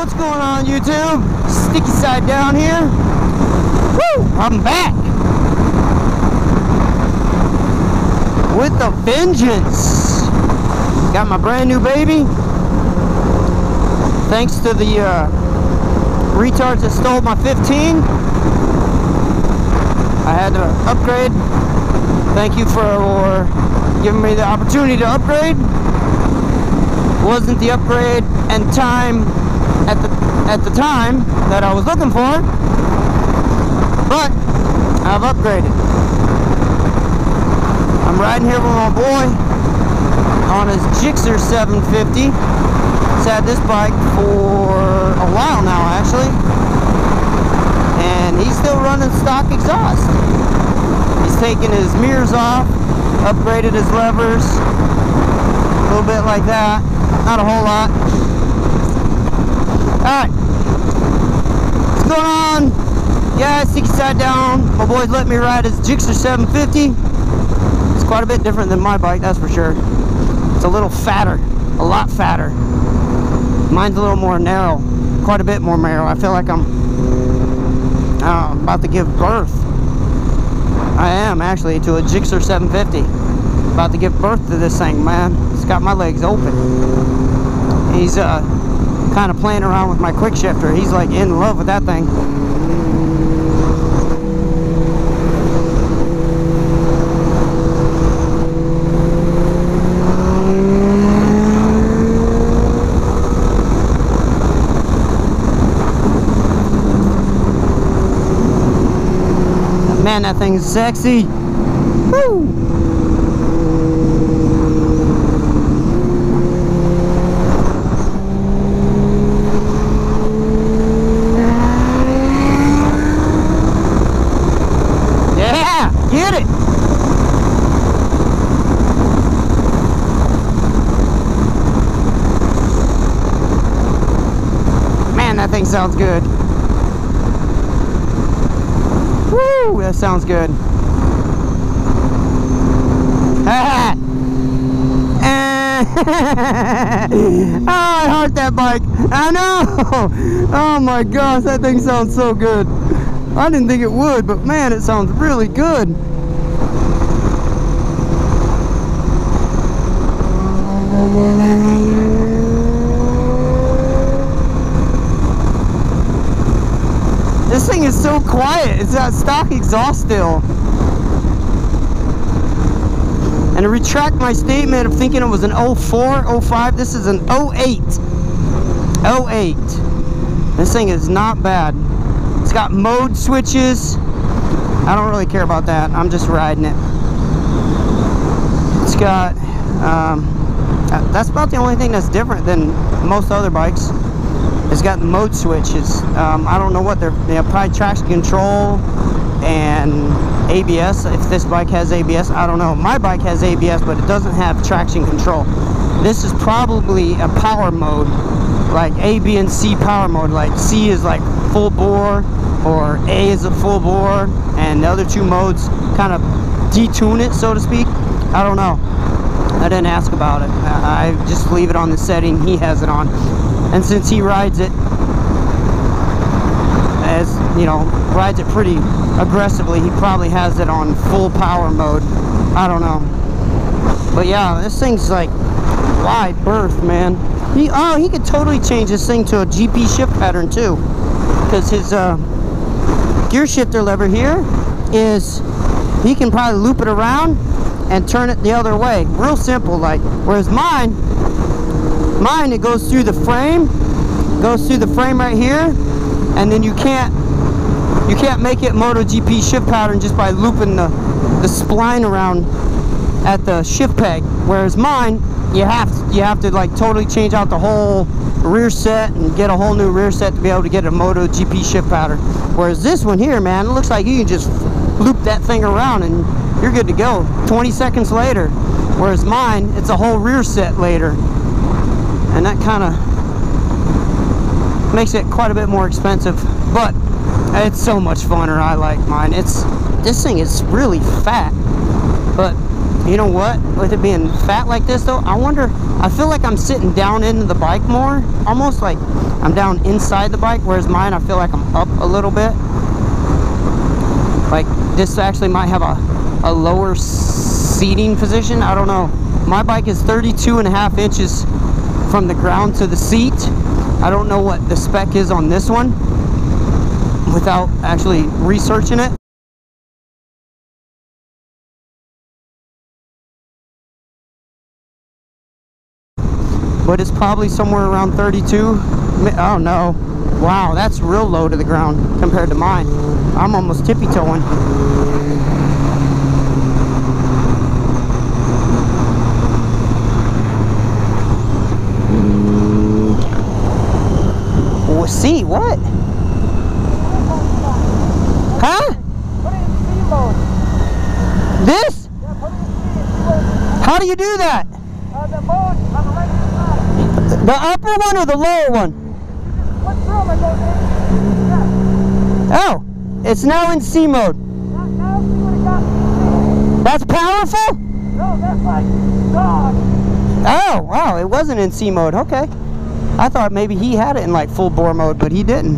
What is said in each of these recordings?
What's going on, YouTube? Sticky Side Down here. Woo! I'm back with a vengeance. Got my brand new baby. Thanks to the retards that stole my 15. I had to upgrade. Thank you for giving me the opportunity to upgrade. Wasn't the upgrade and time at the time that I was looking for, but I've upgraded. I'm riding here with my boy on his GSXR 750. He's had this bike for a while now, actually, and he's still running stock exhaust. He's taken his mirrors off, upgraded his levers, a little bit like that, not a whole lot. Alright, what's going on? Yeah, Sticky Side Down. My boy's let me ride his GSXR 750. It's quite a bit different than my bike, that's for sure. It's a little fatter, a lot fatter. Mine's a little more narrow, quite a bit more narrow. I feel like I'm about to give birth. I am actually to a GSXR 750. About to give birth to this thing, man. It's got my legs open. He's kind of playing around with my quick shifter. He's like in love with that thing. Man, that thing's sexy. Woo! Yeah, get it. Man, that thing sounds good. Woo, that sounds good. Oh, I heart that bike. I know. Oh my gosh, that thing sounds so good. I didn't think it would, but man, it sounds really good. This thing is so quiet. It's got stock exhaust still. And to retract my statement of thinking it was an 04, 05, this is an 08. 08. This thing is not bad. It's got mode switches. I don't really care about that. I'm just riding it. It's got, that's about the only thing that's different than most other bikes. It's got the mode switches. I don't know what they're probably traction control and ABS. If this bike has ABS, I don't know. My bike has ABS, but it doesn't have traction control. This is probably a power mode, like A, B, and C power mode. Like C is like full bore, or A is a full bore, and the other two modes kind of detune it, so to speak. I don't know. I didn't ask about it. I just leave it on the setting he has it on. And since he rides it, as you know, rides it pretty aggressively, he probably has it on full power mode. I don't know. But yeah, this thing's like wide berth, man. He could totally change this thing to a GP shift pattern too, because his gear shifter lever here is, he can probably loop it around and turn it the other way. Real simple, like, whereas mine, it goes through the frame, right here, and then you can't make it MotoGP shift pattern just by looping the spline around at the shift peg. Whereas mine, you have to like totally change out the whole rear set and get a whole new rear set to be able to get a MotoGP shift pattern. Whereas this one here, man, it looks like you can just loop that thing around and you're good to go 20 seconds later. Whereas mine, it's a whole rear set later, and that kind of makes it quite a bit more expensive, but it's so much funner. I like mine. This thing is really fat, but you know what? With it being fat like this though, I feel like I'm sitting down into the bike more. Almost like I'm down inside the bike, whereas mine, I feel like I'm up a little bit. Like this actually might have a lower seating position. I don't know. My bike is 32.5 inches from the ground to the seat. I don't know what the spec is on this one without actually researching it. But it's probably somewhere around 32. Oh no. Wow, that's real low to the ground compared to mine. I'm almost tippy-toeing. Oh, see, what? Huh? Put it in C mode. This? Yeah, put it in C mode. How do you do that? The mode on the right hand side. The upper one or the lower one? Click through them and go in. Yeah. Oh, it's now in C mode. Now see what it got in C. That's powerful? No, that's like dog. Oh, wow, it wasn't in C mode. Okay. I thought maybe he had it in like full bore mode, but he didn't.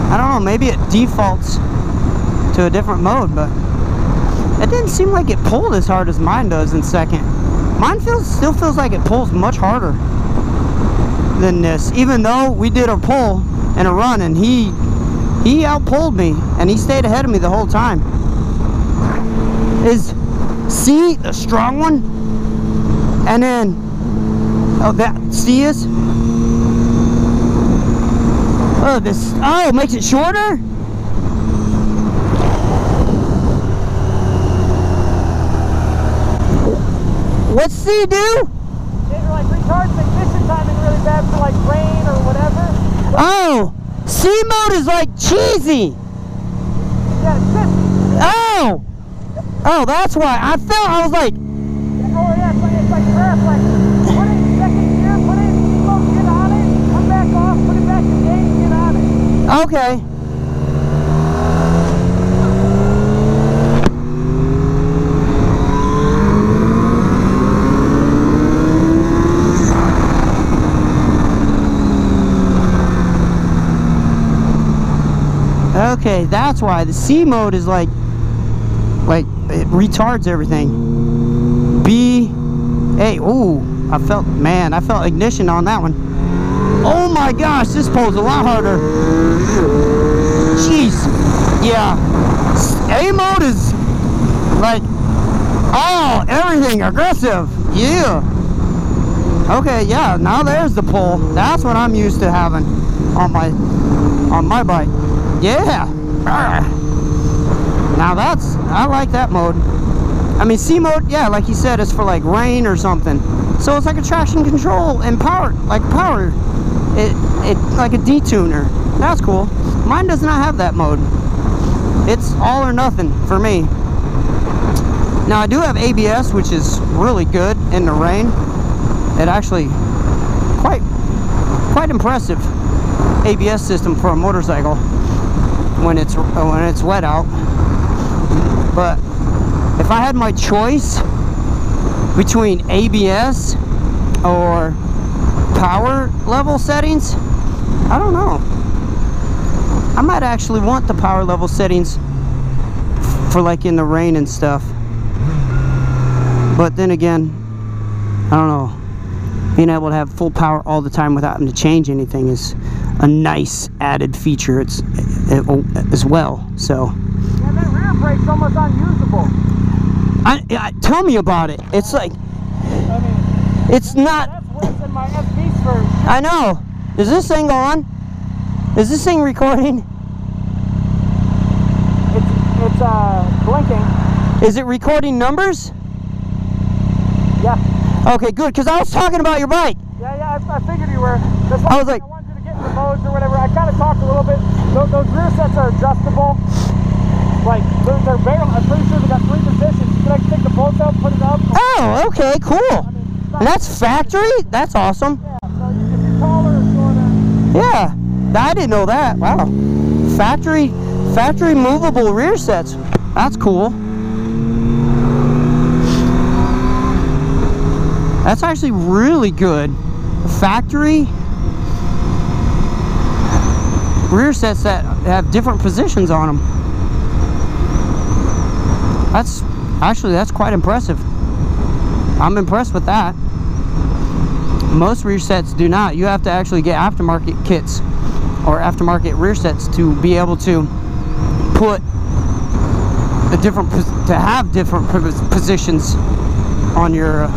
I don't know, maybe it defaults to a different mode, but it didn't seem like it pulled as hard as mine does in second. Mine still feels like it pulls much harder than this, even though we did a pull and a run and he outpulled me and he stayed ahead of me the whole time. Is C the strong one? And then, oh, that C is? Oh, this, oh, it makes it shorter? What's C do? It like retards ignition timing really bad for like rain or whatever. Oh, C mode is like cheesy. Yeah, it's just, Oh, oh, that's why. I was like, oh yeah, it's like crap. Like, put it in second gear, put it in C mode, get on it, come back off, put it back in game, get on it. okay. Okay, that's why the C mode is like it retards everything. B, A, ooh, I felt ignition on that one. Oh my gosh, this pulls a lot harder. Jeez, yeah. A mode is like, oh, everything aggressive. Yeah. Okay, yeah, now there's the pull. That's what I'm used to having on my bike. Yeah. Now I like that mode. I mean, C mode, yeah, like you said, is for like rain or something. So it's like a traction control and power, it like a detuner. That's cool. Mine does not have that mode. It's all or nothing for me. Now I do have ABS, which is really good in the rain. It actually quite impressive ABS system for a motorcycle when it's wet out. But if I had my choice between ABS or power level settings, I don't know. I might actually want the power level settings for like in the rain and stuff. But then again, I don't know. Being able to have full power all the time without having to change anything is a nice added feature as well. So Yeah, that rear brake's almost unusable. tell me about it. It's like, I mean, it's not. that's worse than my FP's version. I know. Is this thing on? Is this thing recording? It's blinking. Is it recording numbers? Yeah. Okay, good, because I was talking about your bike. Yeah, I figured you were. That's why I was like, I wanted you to get into modes or whatever. I kind of talked a little bit. Those rear sets are adjustable. Like, they're barrel. I'm pretty sure they got 3 positions. then I can take the bolts out, put it up. Oh, okay, cool. I mean, And that's factory? That's awesome. Yeah, so if you're taller, shorter. Yeah, I didn't know that. Wow. Factory movable rear sets. That's cool. That's actually really good. Factory rear sets that have different positions on them. That's quite impressive. I'm impressed with that. Most rear sets do not. You have to actually get aftermarket kits or aftermarket rear sets to be able to put have different positions on your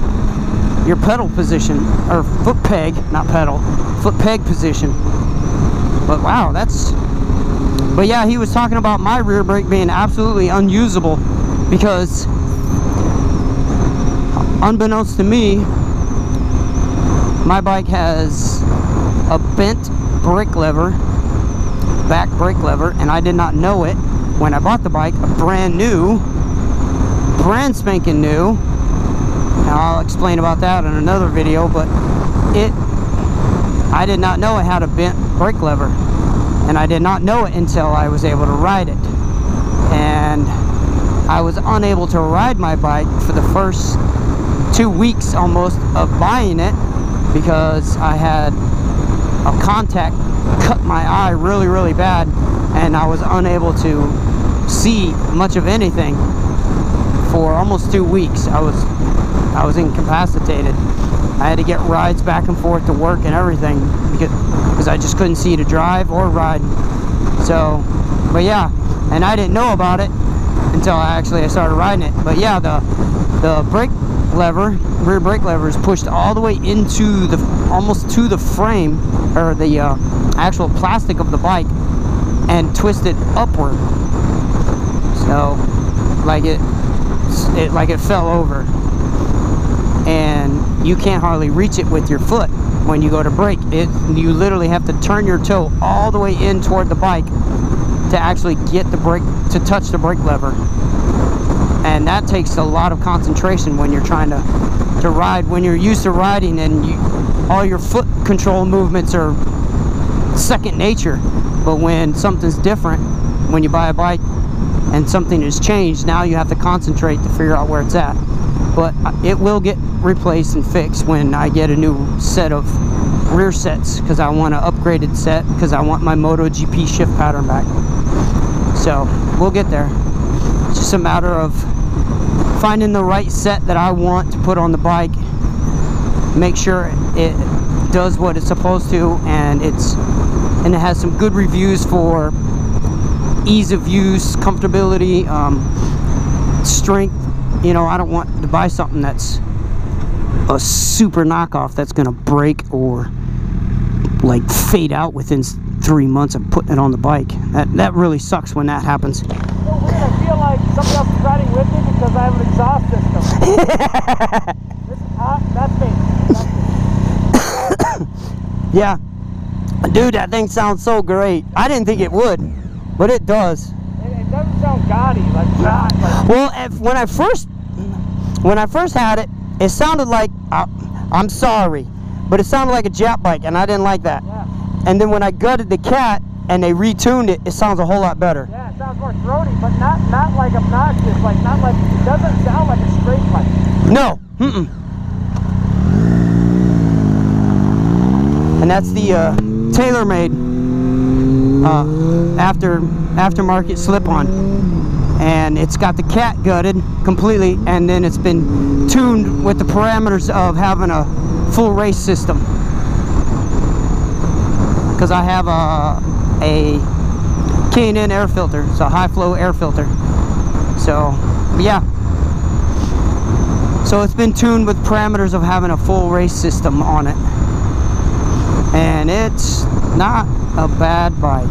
pedal position, or foot peg, not pedal, foot peg position. But wow, but yeah, he was talking about my rear brake being absolutely unusable because, unbeknownst to me, my bike has a bent brake lever, back brake lever, and I did not know it when I bought the bike. A brand spanking new. Now I'll explain about that in another video, but I did not know it had a bent brake lever, and I did not know it until I was able to ride it. And I was unable to ride my bike for the first 2 weeks almost of buying it because I had a contact cut my eye really bad, and I was unable to see much of anything for almost 2 weeks. I was incapacitated. I had to get rides back and forth to work and everything because I just couldn't see to drive or ride. So, but yeah, and I didn't know about it until I started riding it. But yeah, the brake lever, rear brake lever, is pushed all the way into almost to the frame, or the actual plastic of the bike, and twisted upward. So like it fell over, and you can't hardly reach it with your foot when you go to brake. You literally have to turn your toe all the way in toward the bike to actually get the brake, to touch the brake lever. And that takes a lot of concentration when you're trying to ride, when you're used to riding and all your foot control movements are second nature. But when something's different, when you buy a bike and something has changed, now you have to concentrate to figure out where it's at. But it will get replaced and fixed when I get a new set of rear sets, because I want an upgraded set, because I want my MotoGP shift pattern back. So we'll get there. It's just a matter of finding the right set that I want to put on the bike, make sure it does what it's supposed to, and it has some good reviews for ease of use, comfortability, strength. You know, I don't want to buy something that's a super knockoff that's gonna break or like fade out within 3 months of putting it on the bike. That really sucks when that happens. So weird, I feel like somebody else is riding with me because I have an exhaust system. That's me. Yeah, dude, that thing sounds so great. I didn't think it would, but it does. It doesn't sound gaudy, like God. Well, when I first had it, it sounded like, I'm sorry, but it sounded like a Jap bike, and I didn't like that. Yeah. And then when I gutted the Cat and they retuned it, it sounds a whole lot better. Yeah, it sounds more throaty, but not like obnoxious, like not like, it doesn't sound like a straight bike. No, And that's the TaylorMade aftermarket slip-on, and it's got the Cat gutted completely, and then it's been tuned with the parameters of having a full race system, because I have a K&N air filter. It's a high flow air filter. So yeah, so it's been tuned with parameters of having a full race system on it, and it's not a bad bike.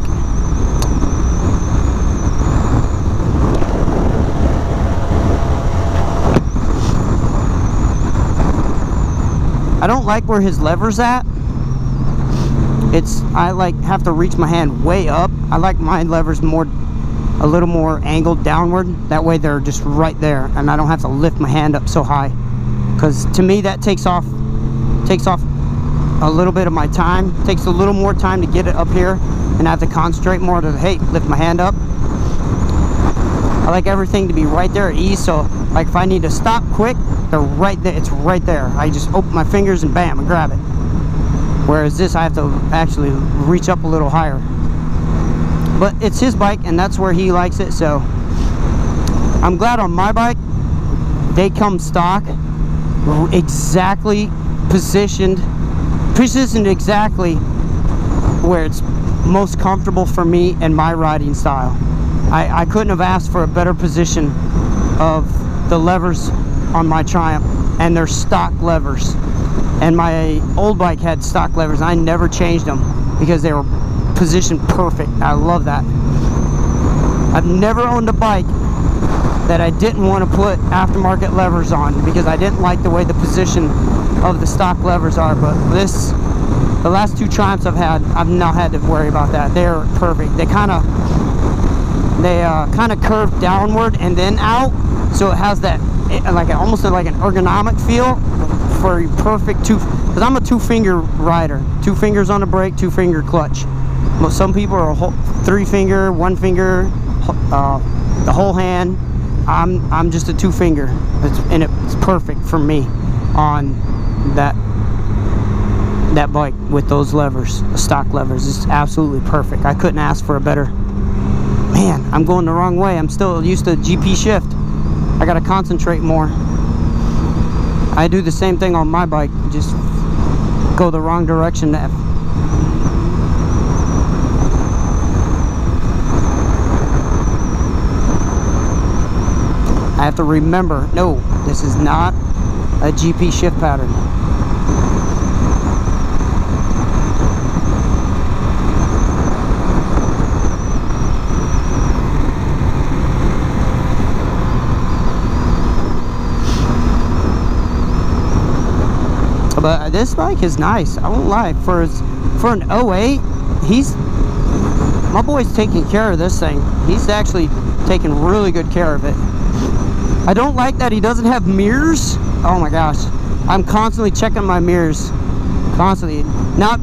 I don't like where his lever's at. I like have to reach my hand way up. I like my levers more a little more angled downward. That way they're just right there, and I don't have to lift my hand up so high. Because to me, that takes off a little bit of my time. Takes a little more time to get it up here, and I have to concentrate more to, hey, lift my hand up. I like everything to be right there at ease, so like if I need to stop quick, they're right there. It's right there. I just open my fingers and bam, and grab it. Whereas this, I have to actually reach up a little higher. But it's his bike, and that's where he likes it, so I'm glad on my bike, they come stock, exactly positioned exactly where it's most comfortable for me and my riding style. I couldn't have asked for a better position of the levers on my Triumph, and they're stock levers. And my old bike had stock levers. I never changed them because they were positioned perfect. I love that. I've never owned a bike that I didn't want to put aftermarket levers on because I didn't like the way the position of the stock levers are. But the last two Triumphs I've had, I've not had to worry about that. They're perfect. They kind of curve downward and then out, so it has that almost like an ergonomic feel for perfect because I'm a two-finger rider. 2 fingers on the brake, 2-finger clutch. But some people are 3-finger, 1 finger, the whole hand. I'm just a 2-finger, and it's perfect for me on that bike with those levers, the stock levers. It's absolutely perfect. I couldn't ask for a better. Man, I'm going the wrong way. I'm still used to GP shift. I gotta concentrate more. I do the same thing on my bike, just go the wrong direction. I have to remember, no, this is not a GP shift pattern. But this bike is nice, I won't lie. For an 08, my boy's taking care of this thing. He's actually taking really good care of it. I don't like that he doesn't have mirrors. Oh my gosh, I'm constantly checking my mirrors, constantly. Not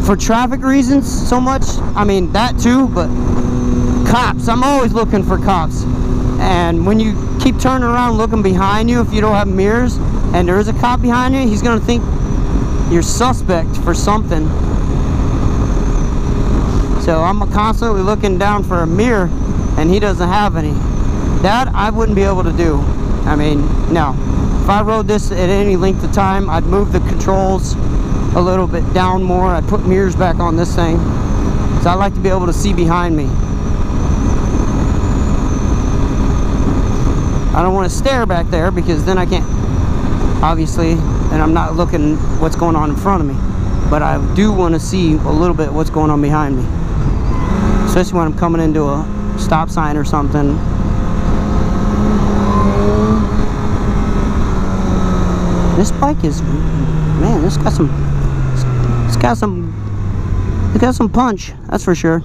for traffic reasons so much, I mean that too, but cops, I'm always looking for cops. And when you keep turning around looking behind you, if you don't have mirrors and there is a cop behind you, he's gonna think you're suspect for something. So I'm constantly looking down for a mirror, and he doesn't have any. That I wouldn't be able to do. I mean, no. If I rode this at any length of time, I'd move the controls a little bit down more. I'd put mirrors back on this thing, so I like to be able to see behind me. I don't want to stare back there because then I can't, obviously, and I'm not looking what's going on in front of me. But I do want to see a little bit what's going on behind me, especially when I'm coming into a stop sign or something. This bike is, man, it's got some punch, that's for sure.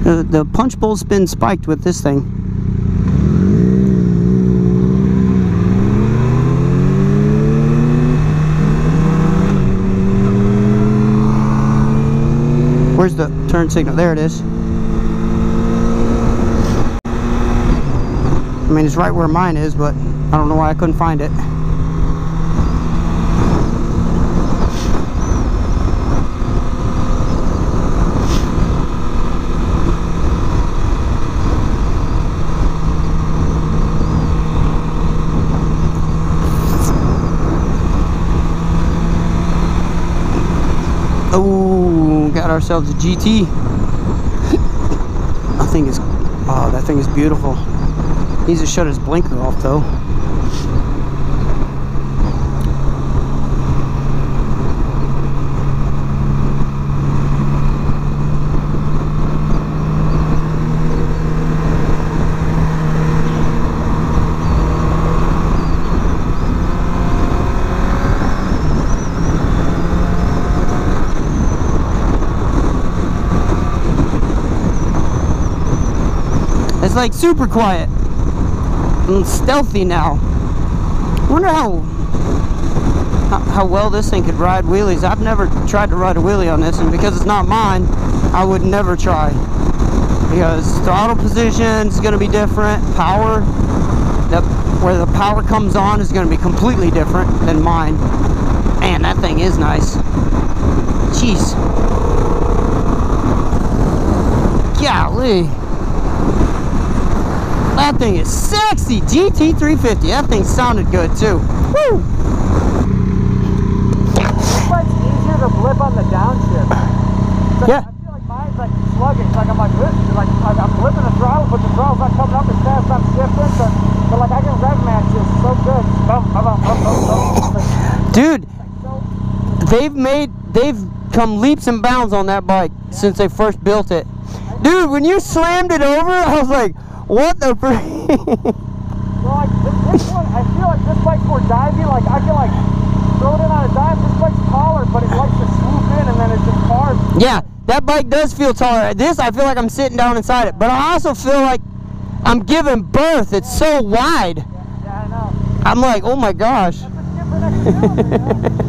The punch bowl's been spiked with this thing. Where's the turn signal? There it is. I mean, it's right where mine is, but I don't know why I couldn't find it. Oh, got ourselves a GT. That thing is, oh, that thing is beautiful. Needs to shut his blinker off though. It's like super quiet and stealthy now. I wonder how well this thing could ride wheelies. I've never tried to ride a wheelie on this, and because it's not mine, I would never try. Because throttle position is going to be different. Power, where the power comes on is going to be completely different than mine. Man, that thing is nice. Jeez. Golly. That thing is sexy. GT350. That thing sounded good too. Woo! This bike's easier to blip on the downshift. Like, Yeah. I feel like mine's like sluggish. Like I'm like this. Like I'm blipping the throttle, but the throttle's not coming up as fast as I'm shifting. So like I can rev match this so good. Dude, they've come leaps and bounds on that bike since they first built it. Dude, when you slammed it over, I was like, what the frick? Well, like this one, I feel like this bike's more divey. Like I can like throw it in on a dive. This bike's taller, but it likes to swoop in and then it's in cars. Yeah, that bike does feel taller. This, I feel like I'm sitting down inside it, but I also feel like I'm giving birth. It's so wide. Yeah, I know. I'm like, oh my gosh. That's a different experience, you know?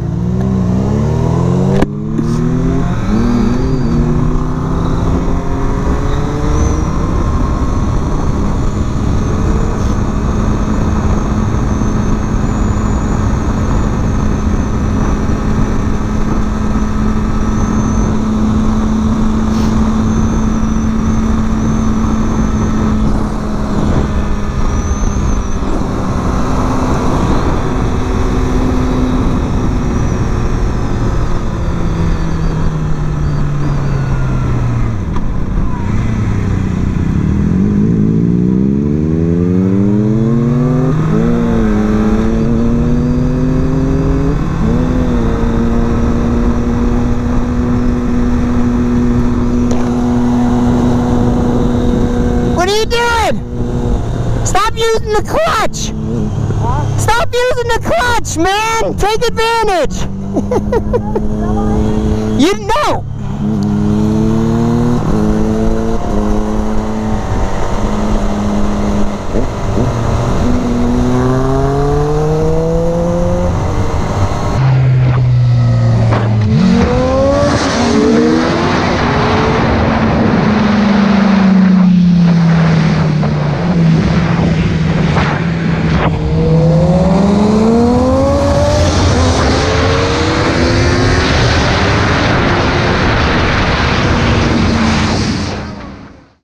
using the clutch! Stop using the clutch, man! Take advantage! You know!